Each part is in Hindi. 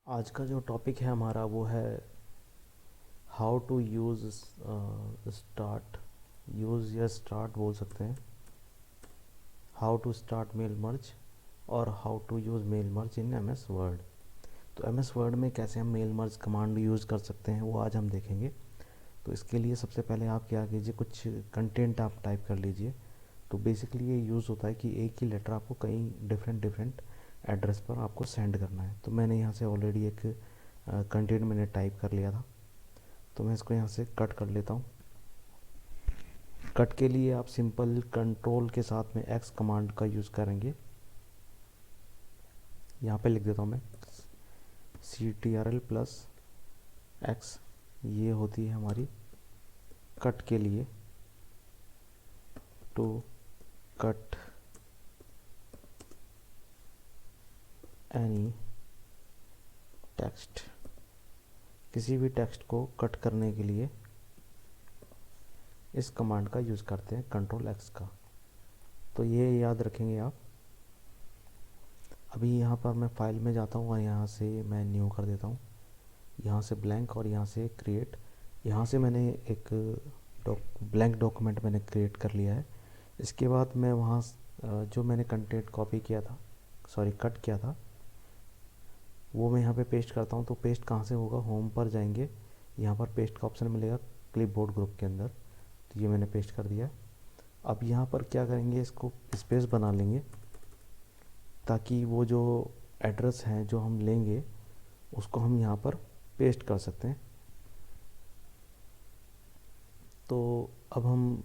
आज का जो टॉपिक है हमारा वो है how to use start use या स्टार्ट बोल सकते हैं। How to start mail merge और how to use mail merge in M S Word. तो एम एस वर्ड में कैसे हम मेल मर्ज कमांड यूज़ कर सकते हैं वो आज हम देखेंगे। तो इसके लिए सबसे पहले आप क्या कीजिए, कुछ कंटेंट आप टाइप कर लीजिए। तो बेसिकली ये यूज़ होता है कि एक ही लेटर आपको कई डिफरेंट डिफरेंट एड्रेस पर आपको सेंड करना है। तो मैंने यहाँ से ऑलरेडी एक कंटेंट मैंने टाइप कर लिया था, तो मैं इसको यहाँ से कट कर लेता हूँ। कट के लिए आप सिंपल कंट्रोल के साथ में एक्स कमांड का यूज़ करेंगे। यहाँ पे लिख देता हूँ मैं CTRL+X। ये होती है हमारी कट के लिए, टू कट एनी टेक्स्ट। किसी भी टेक्स्ट को कट करने के लिए इस कमांड का यूज़ करते हैं, कंट्रोल एक्स का। तो ये याद रखेंगे आप। अभी यहाँ पर मैं फाइल में जाता हूँ और यहाँ से मैं न्यू कर देता हूँ, यहाँ से ब्लैंक और यहाँ से क्रिएट। यहाँ से मैंने एक ब्लैंक डॉक्यूमेंट मैंने क्रिएट कर लिया है। इसके बाद मैं वहाँ जो मैंने कंटेंट कॉपी किया था, सॉरी कट किया था, वो मैं यहाँ पे पेस्ट करता हूँ। तो पेस्ट कहाँ से होगा, होम पर जाएंगे, यहाँ पर पेस्ट का ऑप्शन मिलेगा क्लिपबोर्ड ग्रुप के अंदर। तो ये मैंने पेस्ट कर दिया। अब यहाँ पर क्या करेंगे, इसको स्पेस बना लेंगे ताकि वो जो एड्रेस हैं जो हम लेंगे उसको हम यहाँ पर पेस्ट कर सकते हैं। तो अब हम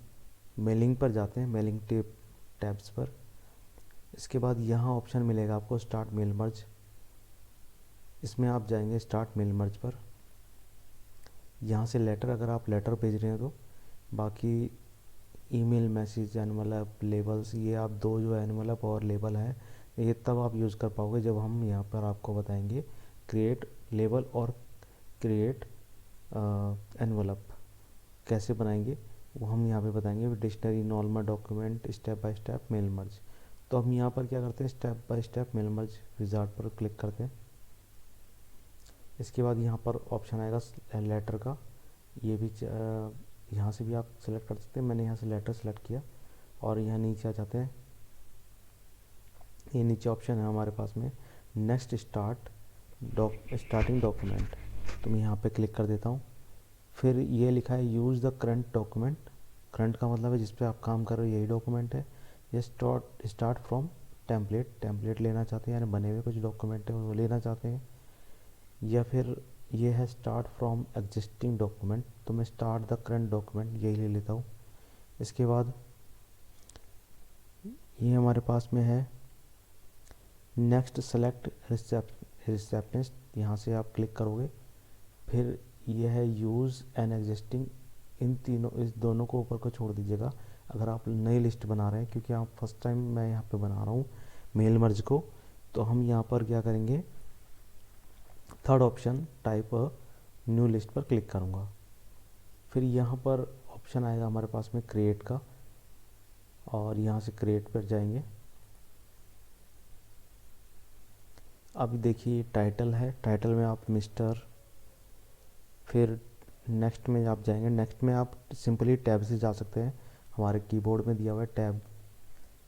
मेलिंग पर जाते हैं, मेलिंग टैब्स पर। इसके बाद यहाँ ऑप्शन मिलेगा आपको स्टार्ट मेल मर्ज। इसमें आप जाएंगे स्टार्ट मेल मर्ज पर। यहाँ से लेटर, अगर आप लेटर भेज रहे हैं तो, बाकी ईमेल, मैसेज, एनवलप, लेबल्स, ये आप दो जो एनवलप और लेबल है ये तब आप यूज़ कर पाओगे जब हम यहाँ पर आपको बताएंगे क्रिएट लेबल और क्रिएट एनवलप कैसे बनाएंगे, वो हम यहाँ पे बताएंगे। Dictionary, normal document, step by step mail merge. तो हम यहाँ पर क्या करते हैं, step by step mail merge wizard पर क्लिक करते हैं। इसके बाद यहाँ पर ऑप्शन आएगा लेटर का। ये भी यहाँ से भी आप सेलेक्ट कर सकते हैं। मैंने यहाँ से लेटर सेलेक्ट किया और यहाँ नीचे आ जाते हैं। ये नीचे ऑप्शन है हमारे पास में नेक्स्ट स्टार्टिंग डॉक्यूमेंट। तो मैं यहाँ पे क्लिक कर देता हूँ। फिर ये लिखा है use the current document. Current का मतलब है जिस पे आप काम कर रहे हो यही डॉक्यूमेंट है। ये स्टार्ट फ्रॉम टेम्पलेट लेना चाहते हैं, यानी बने हुए कुछ डॉक्यूमेंट है वो लेना चाहते हैं। या फिर ये है स्टार्ट फ्रॉम एग्जिस्टिंग डॉक्यूमेंट, तो मैं स्टार्ट द करंट डॉक्यूमेंट यही ले लेता हूँ। इसके बाद ये हमारे पास में है नेक्स्ट सेलेक्ट रिसेप्शनिस्ट। यहाँ से आप क्लिक करोगे। फिर ये है यूज़ एन एग्जिस्टिंग। इस दोनों को ऊपर को छोड़ दीजिएगा अगर आप नई लिस्ट बना रहे हैं, क्योंकि आप फर्स्ट टाइम मैं यहाँ पे बना रहा हूँ मेल मर्ज को। तो हम यहाँ पर क्या करेंगे, third option type new list पर क्लिक करूँगा। फिर यहाँ पर ऑप्शन आएगा हमारे पास में क्रिएट का, और यहाँ से क्रिएट पर जाएंगे। अब देखिए टाइटल है, टाइटल में आप मिस्टर, फिर नेक्स्ट में आप जाएंगे। नेक्स्ट में आप सिंपली टैब से जा सकते हैं, हमारे कीबोर्ड में दिया हुआ है टैब।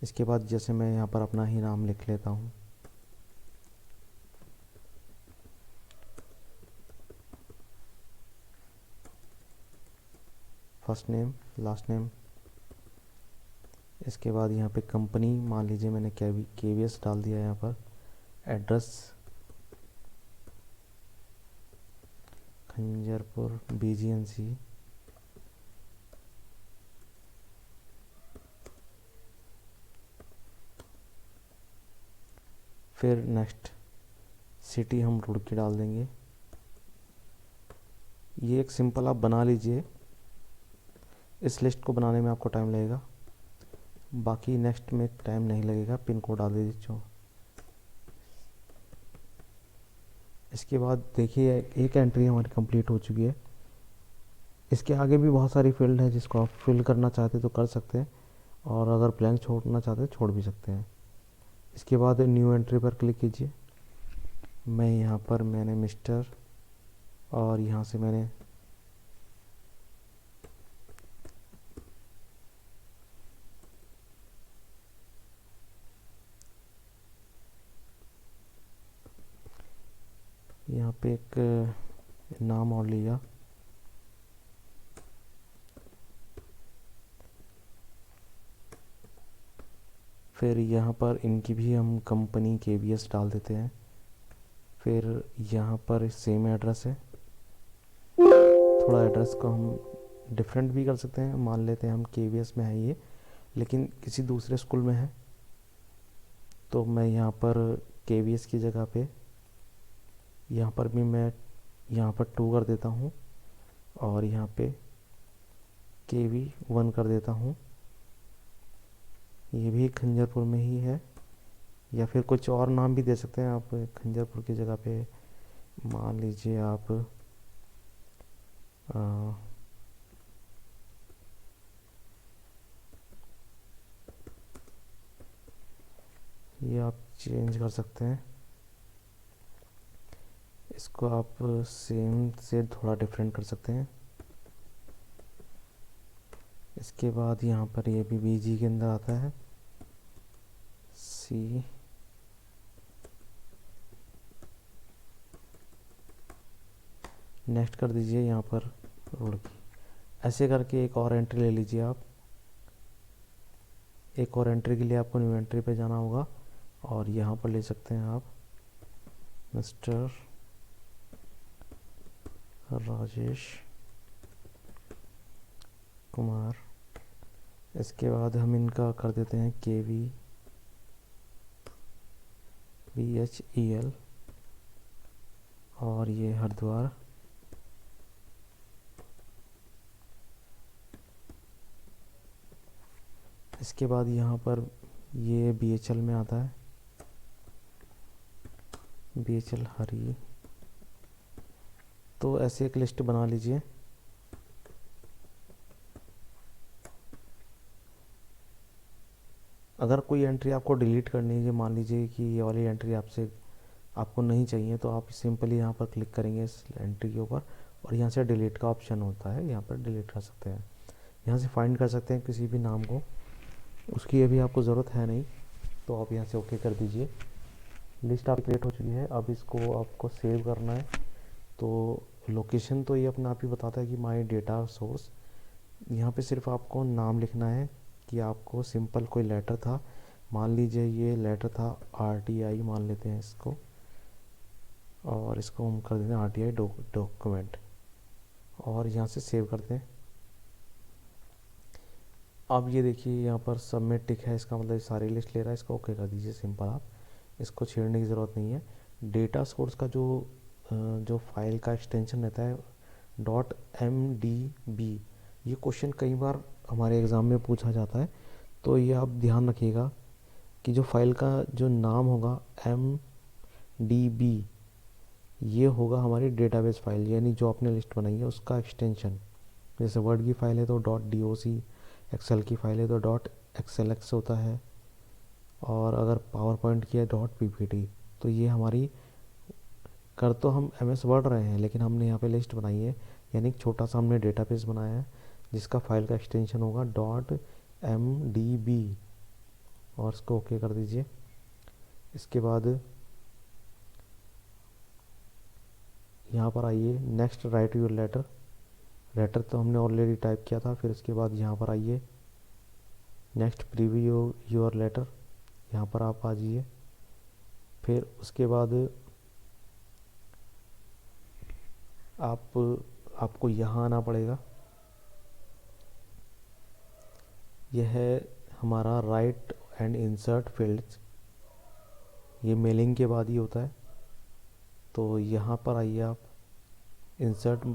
इसके बाद जैसे मैं यहाँ पर अपना ही नाम लिख लेता हूँ, फर्स्ट नेम लास्ट नेम। इसके बाद यहाँ पे कंपनी, मान लीजिए मैंने KVS डाल दिया यहाँ पर। Address Khanjarpur BGNC। फिर नेक्स्ट सिटी हम रुड़की डाल देंगे। ये एक सिंपल आप बना लीजिए, इस लिस्ट को बनाने में आपको टाइम लगेगा, बाकी नेक्स्ट में टाइम नहीं लगेगा। पिन कोड डाल दीजिए। इसके बाद देखिए एक एंट्री हमारी कंप्लीट हो चुकी है। इसके आगे भी बहुत सारी फील्ड है जिसको आप फिल करना चाहते तो कर सकते हैं, और अगर ब्लैंक छोड़ना चाहते छोड़ भी सकते हैं। इसके बाद न्यू एंट्री पर क्लिक कीजिए। मैं यहाँ पर मैंने मिस्टर और यहाँ से मैंने यहाँ पे एक नाम और लिया। फिर यहाँ पर इनकी भी हम कंपनी KVS डाल देते हैं। फिर यहाँ पर सेम एड्रेस है, थोड़ा एड्रेस को हम डिफरेंट भी कर सकते हैं। मान लेते हैं हम KVS में है ये, लेकिन किसी दूसरे स्कूल में है, तो मैं यहाँ पर KVS की जगह पे यहाँ पर भी मैं यहाँ पर 2 कर देता हूँ और यहाँ पे KV1 कर देता हूँ। ये भी खंजरपुर में ही है, या फिर कुछ और नाम भी दे सकते हैं आप खंजरपुर की जगह पे। मान लीजिए आप ये आप चेंज कर सकते हैं, इसको आप सेम से थोड़ा डिफरेंट कर सकते हैं। इसके बाद यहाँ पर ये भी BG के अंदर आता है, C नेक्स्ट कर दीजिए यहाँ पर रुड़की। ऐसे करके एक और एंट्री ले लीजिए आप। एक और एंट्री के लिए आपको न्यू एंट्री पे जाना होगा और यहाँ पर ले सकते हैं आप मिस्टर राजेश कुमार। इसके बाद हम इनका कर देते हैं KVBHEL और ये हरिद्वार। इसके बाद यहाँ पर ये BHL में आता है, BHL हरी। तो ऐसे एक लिस्ट बना लीजिए। अगर कोई एंट्री आपको डिलीट करनी है, मान लीजिए कि ये वाली एंट्री आपको नहीं चाहिए, तो आप सिंपली यहाँ पर क्लिक करेंगे इस एंट्री के ऊपर और यहाँ से डिलीट का ऑप्शन होता है, यहाँ पर डिलीट कर सकते हैं। यहाँ से फाइंड कर सकते हैं किसी भी नाम को, उसकी अभी आपको ज़रूरत है नहीं, तो आप यहाँ से ओके कर दीजिए। लिस्ट आप क्रिएट हो चुकी है। अब इसको आपको सेव करना है, तो लोकेशन तो ये अपना आप ही बताता है कि माई डेटा सोर्स। यहाँ पे सिर्फ आपको नाम लिखना है कि आपको सिंपल कोई लेटर था, मान लीजिए ये लेटर था RTI मान लेते हैं इसको, और इसको हम कर देते हैं RTI डॉक्यूमेंट और यहाँ से सेव करते हैं। अब ये देखिए यहाँ पर सबमिट टिक है, इसका मतलब सारी लिस्ट ले रहा है, इसको ओके कर दीजिए सिंपल। आप इसको छेड़ने की ज़रूरत नहीं है। डेटा सोर्स का जो फाइल का एक्सटेंशन रहता है .mdb, ये क्वेश्चन कई बार हमारे एग्ज़ाम में पूछा जाता है, तो ये आप ध्यान रखिएगा कि जो फाइल का जो नाम होगा MDB, ये होगा हमारी डेटाबेस फाइल, यानी जो आपने लिस्ट बनाई है उसका एक्सटेंशन। जैसे वर्ड की फाइल है तो .doc, एक्सेल की फाइल है तो .xlx होता है, और अगर पावर पॉइंट की है .ppt। तो ये हमारी कर तो हम MS वर्ड रहे हैं, लेकिन हमने यहाँ पे लिस्ट बनाई है, यानी एक छोटा सा हमने डेटाबेस बनाया है जिसका फाइल का एक्सटेंशन होगा .mdb, और इसको ओके कर दीजिए। इसके बाद यहाँ पर आइए, नेक्स्ट राइट योर लेटर तो हमने ऑलरेडी टाइप किया था। फिर उसके बाद यहाँ पर आइए, नेक्स्ट प्रीव्यू योर लेटर, यहाँ पर आप आ जाइए। फिर उसके बाद आपको यहाँ आना पड़ेगा। यह है हमारा राइट एंड इंसर्ट फील्ड्स, ये मेलिंग के बाद ही होता है। तो यहाँ पर आइए आप, इंसर्ट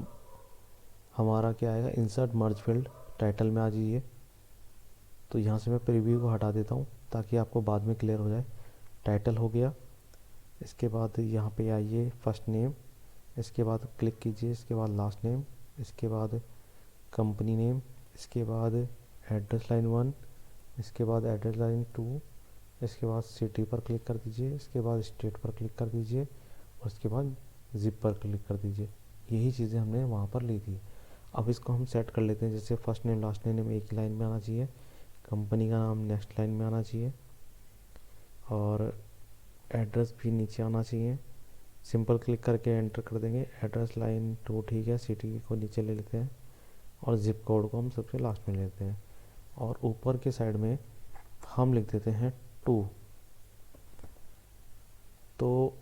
हमारा क्या आएगा, इंसर्ट मर्ज फील्ड, टाइटल में आ जाइए। तो यहाँ से मैं प्रीव्यू को हटा देता हूँ ताकि आपको बाद में क्लियर हो जाए। टाइटल हो गया। इसके बाद यहाँ पे आइए, फर्स्ट नेम, इसके बाद क्लिक कीजिए, इसके बाद लास्ट नेम, इसके बाद कंपनी नेम, इसके बाद एड्रेस लाइन 1, इसके बाद एड्रेस लाइन 2, इसके बाद सिटी पर क्लिक कर दीजिए, इसके बाद स्टेट पर क्लिक कर दीजिए, और उसके बाद ज़िप पर क्लिक कर दीजिए। यही चीज़ें हमने वहाँ पर ली थी। अब इसको हम सेट कर लेते हैं, जैसे फर्स्ट नेम लास्ट नेम एक ही लाइन में आना चाहिए, कंपनी का नाम नेक्स्ट लाइन में आना चाहिए, और एड्रेस भी नीचे आना चाहिए। सिंपल क्लिक करके एंटर कर देंगे। एड्रेस लाइन 2 ठीक है, सिटी को नीचे ले लेते हैं और ज़िप कोड को हम सबसे लास्ट में लेते हैं, और ऊपर के साइड में हम लिख देते हैं 2। तो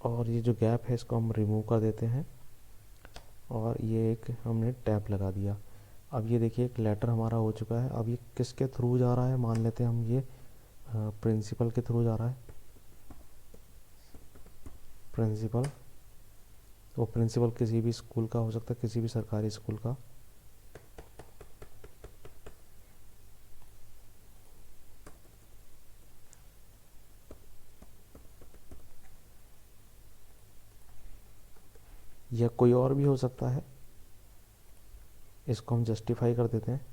और ये जो गैप है इसको हम रिमूव कर देते हैं, और ये एक हमने टैब लगा दिया। अब ये देखिए एक लेटर हमारा हो चुका है। अब ये किसके थ्रू जा रहा है, मान लेते हैं हम ये प्रिंसिपल के थ्रू जा रहा है। प्रिंसिपल, वो प्रिंसिपल किसी भी स्कूल का हो सकता है, किसी भी सरकारी स्कूल का। या कोई और भी हो सकता है। इसको हम जस्टिफाई कर देते हैं।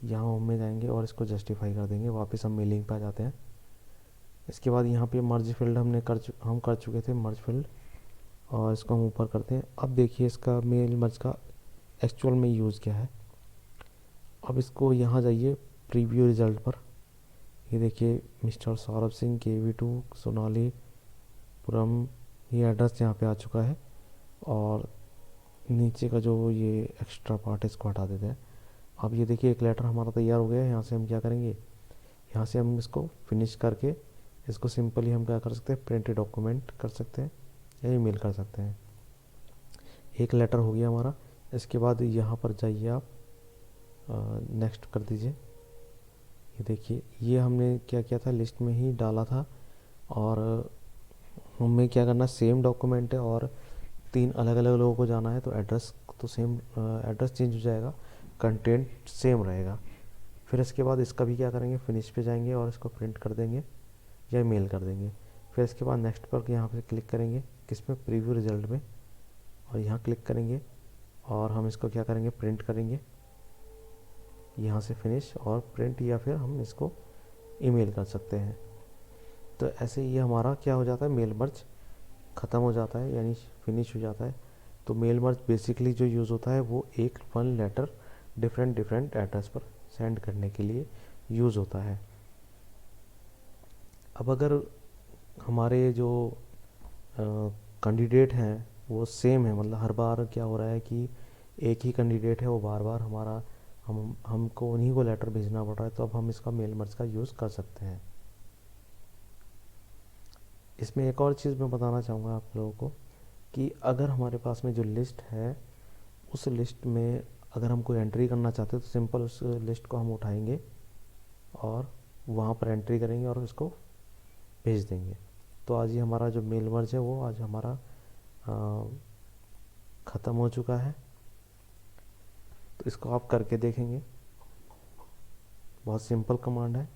यहाँ होम में जाएंगे और इसको जस्टिफाई कर देंगे। वापस हम मेलिंग पे आ जाते हैं। इसके बाद यहाँ पे मर्ज फील्ड हम कर चुके थे मर्ज फील्ड, और इसको हम ऊपर करते हैं। अब देखिए इसका मेल मर्ज का एक्चुअल में यूज़ क्या है। अब इसको यहाँ जाइए प्रीव्यू रिजल्ट पर। ये देखिए मिस्टर सौरभ सिंह KV2 सोनाली पुरम, ये एड्रेस यहाँ पे आ चुका है। और नीचे का जो ये एक्स्ट्रा पार्ट है इसको हटा देते हैं। अब ये देखिए एक लेटर हमारा तैयार हो गया है। यहाँ से हम क्या करेंगे, यहाँ से हम इसको फिनिश करके इसको सिंपली हम क्या कर सकते हैं, प्रिंट डॉक्यूमेंट कर सकते हैं या ईमेल कर सकते हैं। एक लेटर हो गया हमारा। इसके बाद यहाँ पर जाइए आप, नेक्स्ट कर दीजिए। ये देखिए ये हमने क्या किया था, लिस्ट में ही डाला था, और हमें क्या करना, सेम डॉक्यूमेंट है और 3 अलग अलग लोगों को जाना है, तो एड्रेस तो सेम, एड्रेस चेंज हो जाएगा, कंटेंट सेम रहेगा। फिर इसके बाद इसका भी क्या करेंगे, फिनिश पे जाएंगे और इसको प्रिंट कर देंगे या मेल कर देंगे। फिर इसके बाद नेक्स्ट पर यहाँ पे क्लिक करेंगे, किस में, प्रीव्यू रिजल्ट में, और यहाँ क्लिक करेंगे और हम इसको क्या करेंगे, प्रिंट करेंगे। यहाँ से फिनिश और प्रिंट, या फिर हम इसको ईमेल कर सकते हैं। तो ऐसे ये हमारा क्या हो जाता है, मेल मर्ज ख़त्म हो जाता है, यानी फिनिश हो जाता है। तो मेल मर्ज बेसिकली जो यूज़ होता है वो एक one letter different different address पर सेंड करने के लिए यूज़ होता है। अब अगर हमारे जो कैंडिडेट हैं वो सेम है, मतलब हर बार क्या हो रहा है कि एक ही कैंडिडेट है, वो बार बार हमारा हमको उन्हीं को लेटर भेजना पड़ रहा है, तो अब हम इसका मेल मर्ज का यूज़ कर सकते हैं। इसमें एक और चीज़ मैं बताना चाहूँगा आप लोगों को, कि अगर हमारे पास में जो लिस्ट है उस लिस्ट में अगर हम कोई एंट्री करना चाहते हैं तो सिंपल उस लिस्ट को हम उठाएंगे और वहाँ पर एंट्री करेंगे और उसको भेज देंगे। तो आज ही हमारा जो मेल मर्ज है वो आज हमारा ख़त्म हो चुका है। तो इसको आप करके देखेंगे, बहुत सिंपल कमांड है।